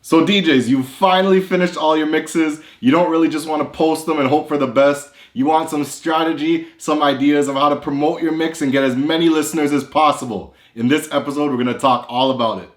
So DJs, you finally finished all your mixes. You don't really just want to post them and hope for the best. You want some strategy, some ideas of how to promote your mix and get as many listeners as possible. In this episode, we're going to talk all about it.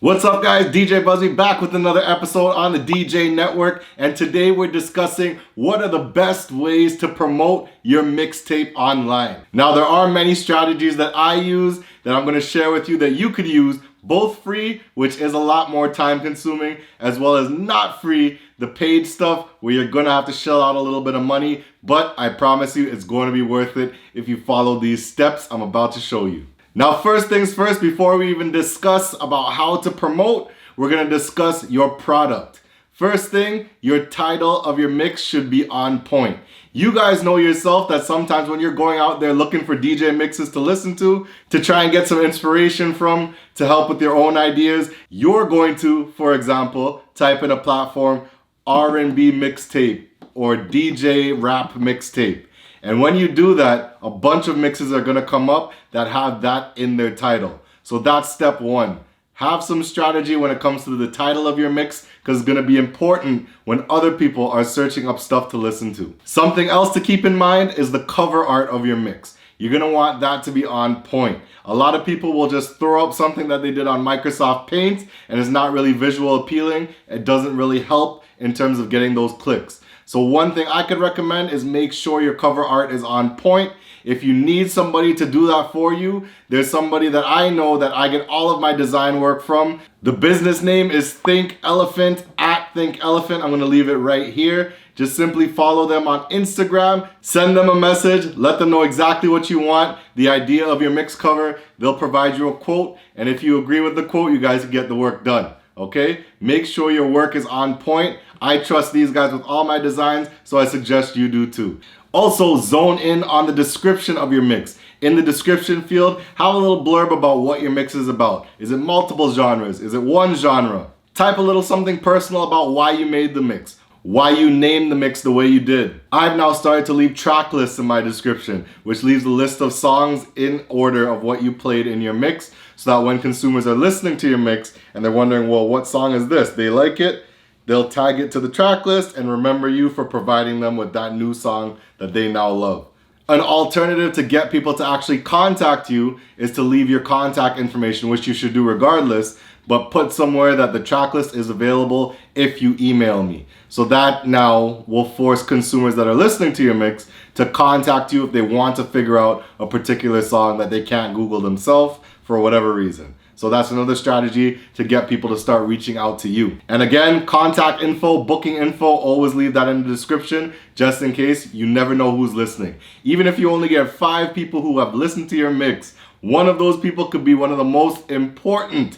What's up guys, DJ BUZZB back with another episode on the DJ Network, and today we're discussing what are the best ways to promote your mixtape online. Now there are many strategies that I use that I'm going to share with you that you could use, both free, which is a lot more time consuming, as well as not free, the paid stuff where you're going to have to shell out a little bit of money, but I promise you it's going to be worth it if you follow these steps I'm about to show you. Now, first things first, before we even discuss about how to promote, we're going to discuss your product. First thing, your title of your mix should be on point. You guys know yourself that sometimes when you're going out there looking for DJ mixes to listen to try and get some inspiration from, to help with your own ideas, you're going to, for example, type in a platform, R&B mixtape or DJ rap mixtape. And when you do that, a bunch of mixes are going to come up that have that in their title. So that's step one. Have some strategy when it comes to the title of your mix, because it's going to be important when other people are searching up stuff to listen to. Something else to keep in mind is the cover art of your mix. You're going to want that to be on point. A lot of people will just throw up something that they did on Microsoft Paint and it's not really visual appealing. It doesn't really help in terms of getting those clicks. So one thing I could recommend is make sure your cover art is on point. If you need somebody to do that for you, there's somebody that I know that I get all of my design work from. The business name is Think Elephant, at Think Elephant. I'm gonna leave it right here. Just simply follow them on Instagram, send them a message, let them know exactly what you want, the idea of your mix cover. They'll provide you a quote, and if you agree with the quote, you guys can get the work done. Okay? Make sure your work is on point. I trust these guys with all my designs, so I suggest you do too. Also, zone in on the description of your mix. In the description field, have a little blurb about what your mix is about. Is it multiple genres? Is it one genre? Type a little something personal about why you made the mix, why you named the mix the way you did. I've now started to leave track lists in my description, which leaves a list of songs in order of what you played in your mix, so that when consumers are listening to your mix and they're wondering, well, what song is this? They like it, they'll tag it to the track list and remember you for providing them with that new song that they now love. An alternative to get people to actually contact you is to leave your contact information, which you should do regardless, but put somewhere that the track list is available if you email me. So that now will force consumers that are listening to your mix to contact you if they want to figure out a particular song that they can't Google themselves for whatever reason. So that's another strategy to get people to start reaching out to you. And again, contact info, booking info, always leave that in the description just in case. You never know who's listening. Even if you only get 5 people who have listened to your mix, one of those people could be one of the most important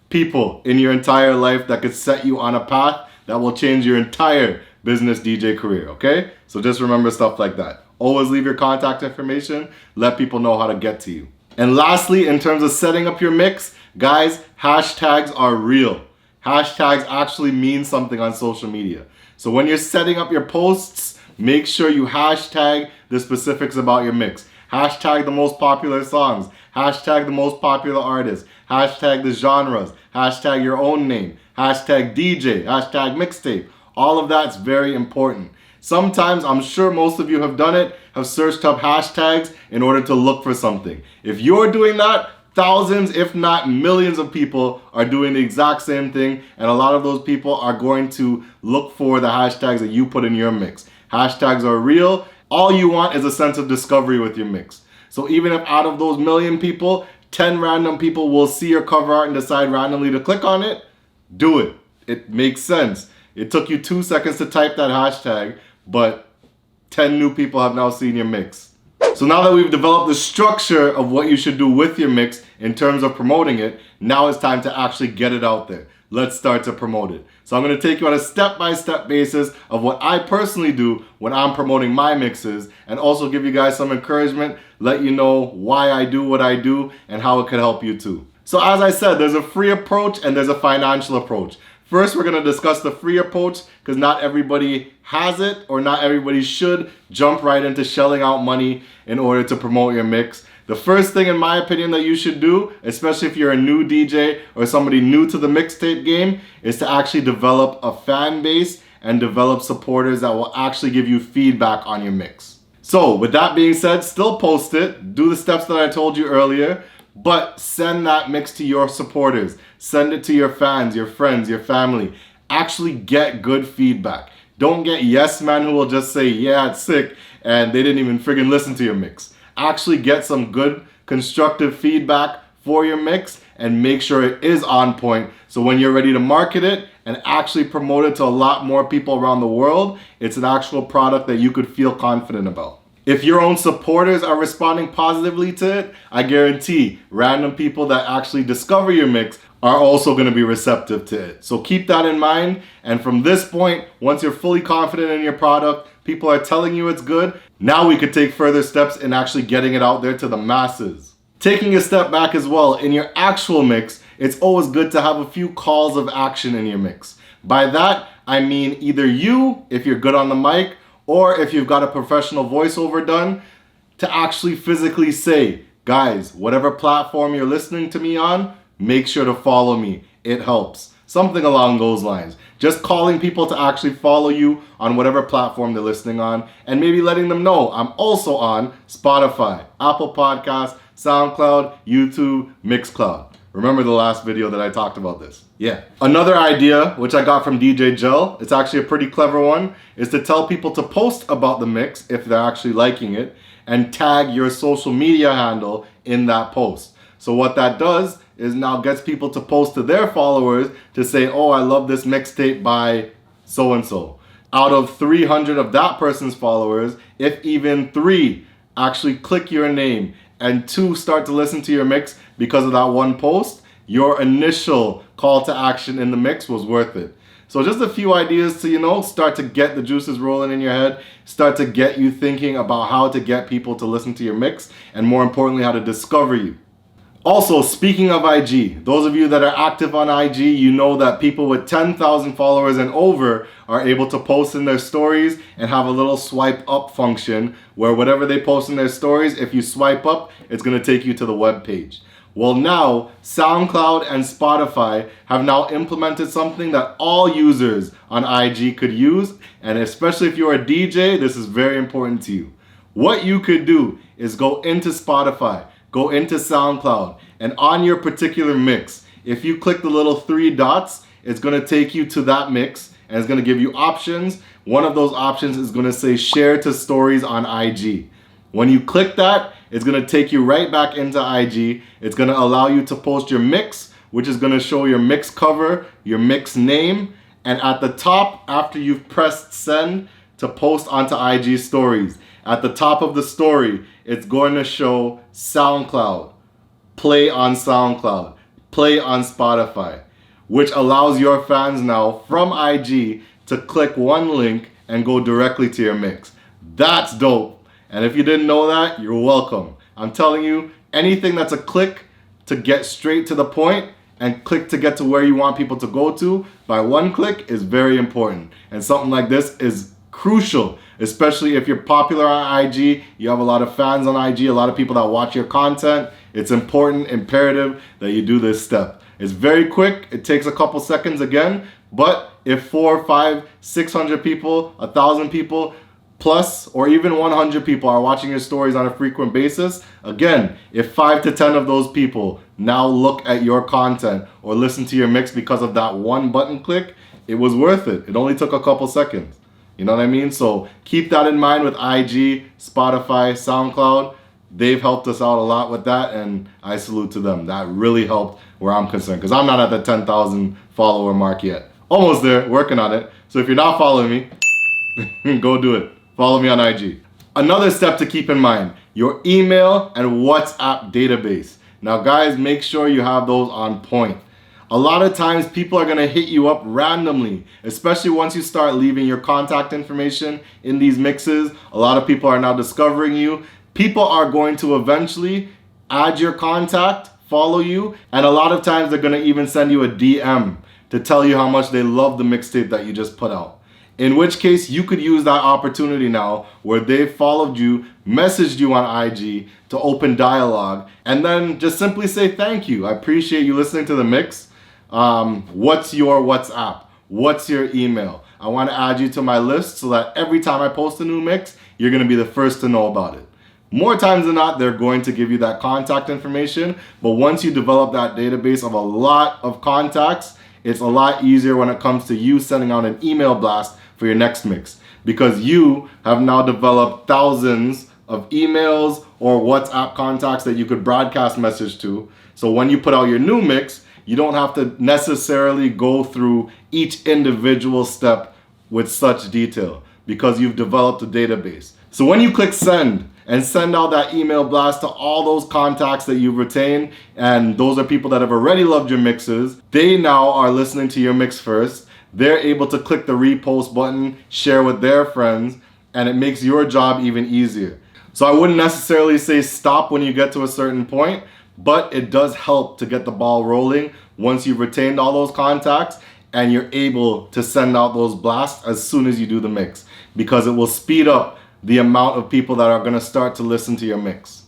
people in your entire life that could set you on a path that will change your entire business DJ career, okay? So just remember stuff like that. Always leave your contact information. Let people know how to get to you. And lastly, in terms of setting up your mix, guys, hashtags are real. Hashtags actually mean something on social media. So when you're setting up your posts, make sure you hashtag the specifics about your mix. Hashtag the most popular songs. Hashtag the most popular artists. Hashtag the genres. Hashtag your own name. Hashtag DJ. Hashtag mixtape. All of that's very important. Sometimes, I'm sure most of you have done it, have searched up hashtags in order to look for something. If you're doing that, thousands, if not millions of people are doing the exact same thing, and a lot of those people are going to look for the hashtags that you put in your mix. Hashtags are real. All you want is a sense of discovery with your mix. So even if out of those million people, 10 random people will see your cover art and decide randomly to click on it, do it. It makes sense. It took you 2 seconds to type that hashtag, but 10 new people have now seen your mix. So now that we've developed the structure of what you should do with your mix in terms of promoting it, now it's time to actually get it out there. Let's start to promote it. So I'm going to take you on a step-by-step basis of what I personally do when I'm promoting my mixes, and also give you guys some encouragement, let you know why I do what I do and how it could help you too. So as I said, there's a free approach and there's a financial approach. First, we're going to discuss the free approach because not everybody has it or not everybody should jump right into shelling out money in order to promote your mix. The first thing, in my opinion, that you should do, especially if you're a new DJ or somebody new to the mixtape game, is to actually develop a fan base and develop supporters that will actually give you feedback on your mix. So with that being said, still post it, do the steps that I told you earlier, but send that mix to your supporters. Send it to your fans, your friends, your family. Actually get good feedback. Don't get yes man who will just say, yeah, it's sick, and they didn't even friggin' listen to your mix. Actually get some good constructive feedback for your mix and make sure it is on point. So when you're ready to market it and actually promote it to a lot more people around the world, it's an actual product that you could feel confident about. If your own supporters are responding positively to it, I guarantee random people that actually discover your mix are also going to be receptive to it. So keep that in mind. And from this point, once you're fully confident in your product, people are telling you it's good, now we could take further steps in actually getting it out there to the masses. Taking a step back as well, in your actual mix, it's always good to have a few calls of action in your mix. By that, I mean either you, if you're good on the mic, or if you've got a professional voiceover done, to actually physically say, guys, whatever platform you're listening to me on, make sure to follow me. It helps. Something along those lines. Just calling people to actually follow you on whatever platform they're listening on, and maybe letting them know I'm also on Spotify, Apple Podcasts, SoundCloud, YouTube, Mixcloud. Remember the last video that I talked about this? Yeah. Another idea, which I got from DJ Gel, it's actually a pretty clever one, is to tell people to post about the mix if they're actually liking it, and tag your social media handle in that post. So what that does is now gets people to post to their followers to say, oh, I love this mixtape by so-and-so. Out of 300 of that person's followers, if even 3 actually click your name and 2 start to listen to your mix because of that one post, your initial call to action in the mix was worth it. So just a few ideas to, start to get the juices rolling in your head, start to get you thinking about how to get people to listen to your mix, and more importantly, how to discover you. Also, speaking of IG, those of you that are active on IG, you know that people with 10,000 followers and over are able to post in their stories and have a little swipe up function where whatever they post in their stories, if you swipe up, it's going to take you to the web page. Well, now SoundCloud and Spotify have now implemented something that all users on IG could use, and especially if you're a DJ, this is very important to you. What you could do is go into Spotify, go into SoundCloud, and on your particular mix, if you click the little 3 dots, it's going to take you to that mix and it's going to give you options. One of those options is going to say share to stories on IG. When you click that, it's going to take you right back into IG. It's going to allow you to post your mix, which is going to show your mix cover, your mix name, and at the top, after you've pressed send, to post onto IG stories. At the top of the story, it's going to show SoundCloud, play on SoundCloud, play on Spotify, which allows your fans now from IG to click one link and go directly to your mix. That's dope. And if you didn't know that, you're welcome. I'm telling you, anything that's a click to get straight to the point and click to get to where you want people to go to by one click is very important. And something like this is crucial, especially if you're popular on IG, you have a lot of fans on IG, a lot of people that watch your content. It's important, imperative that you do this step. It's very quick, it takes a couple seconds again, but if 4, 5, 600 people, 1,000 people, plus or even 100 people are watching your stories on a frequent basis, again, if 5 to 10 of those people now look at your content or listen to your mix because of that one button click, it was worth it. It only took a couple seconds. You know what I mean? So keep that in mind with IG, Spotify, SoundCloud. They've helped us out a lot with that, and I salute to them. That really helped where I'm concerned, because I'm not at the 10,000 follower mark yet. Almost there, working on it. So if you're not following me, go do it. Follow me on IG. Another step to keep in mind, your email and WhatsApp database. Now guys, make sure you have those on point. A lot of times people are going to hit you up randomly, especially once you start leaving your contact information in these mixes. A lot of people are now discovering you. People are going to eventually add your contact, follow you, and a lot of times they're gonna even send you a DM to tell you how much they love the mixtape that you just put out. In which case, you could use that opportunity now where they followed you, messaged you on IG to open dialogue, and then just simply say thank you. I appreciate you listening to the mix. What's your WhatsApp? What's your email? I want to add you to my list so that every time I post a new mix, you're going to be the first to know about it. More times than not, they're going to give you that contact information, but once you develop that database of a lot of contacts, it's a lot easier when it comes to you sending out an email blast for your next mix, because you have now developed thousands of emails or WhatsApp contacts that you could broadcast message to. So when you put out your new mix, you don't have to necessarily go through each individual step with such detail because you've developed a database. So when you click send and send out that email blast to all those contacts that you've retained, and those are people that have already loved your mixes, they now are listening to your mix first. They're able to click the repost button, share with their friends, and it makes your job even easier. So I wouldn't necessarily say stop when you get to a certain point, but it does help to get the ball rolling once you've retained all those contacts and you're able to send out those blasts as soon as you do the mix, because it will speed up the amount of people that are going to start to listen to your mix.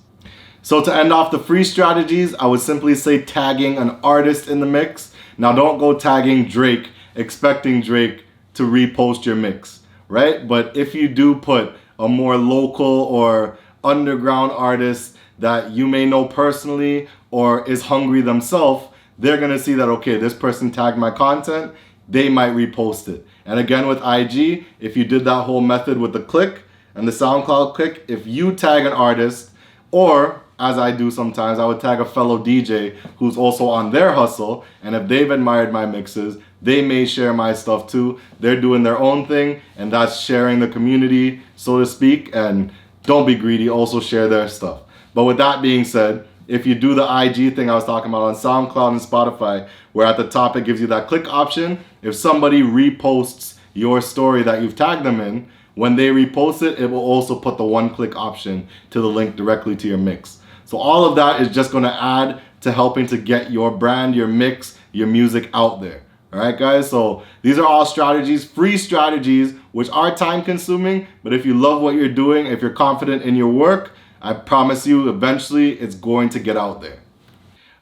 So to end off the free strategies, I would simply say tagging an artist in the mix. Now don't go tagging Drake expecting Drake to repost your mix, right? But if you do put a more local or underground artist that you may know personally or is hungry themselves, they're gonna see that, okay, this person tagged my content, they might repost it. And again with IG, if you did that whole method with the click and the SoundCloud click, if you tag an artist, or as I do sometimes, I would tag a fellow DJ who's also on their hustle, and if they've admired my mixes, they may share my stuff too. They're doing their own thing, and that's sharing the community, so to speak, and don't be greedy, also share their stuff. But with that being said, if you do the IG thing I was talking about on SoundCloud and Spotify, where at the top it gives you that click option, if somebody reposts your story that you've tagged them in, when they repost it, it will also put the one-click option to the link directly to your mix. So all of that is just going to add to helping to get your brand, your mix, your music out there. All right, guys? So these are all strategies, free strategies, which are time consuming. But if you love what you're doing, if you're confident in your work, I promise you eventually it's going to get out there.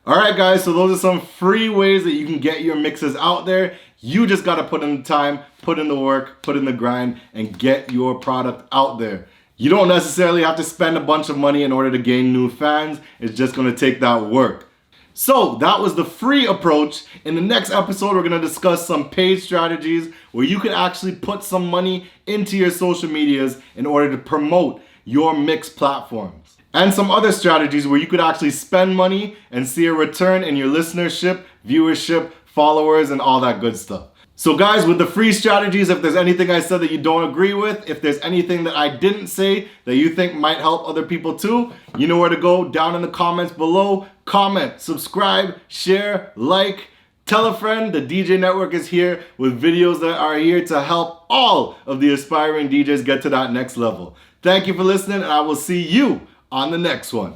All right, guys, so those are some free ways that you can get your mixes out there. You just got to put in the time, put in the work, put in the grind, and get your product out there. You don't necessarily have to spend a bunch of money in order to gain new fans. It's just going to take that work. So that was the free approach. In the next episode, we're going to discuss some paid strategies where you can actually put some money into your social medias in order to promote your mix platforms. And some other strategies where you could actually spend money and see a return in your listenership, viewership, followers, and all that good stuff. So guys, with the free strategies, if there's anything I said that you don't agree with, if there's anything that I didn't say that you think might help other people too, you know where to go down in the comments below. Comment, subscribe, share, like, tell a friend. The DJ Network is here with videos that are here to help all of the aspiring DJs get to that next level. Thank you for listening, and I will see you on the next one.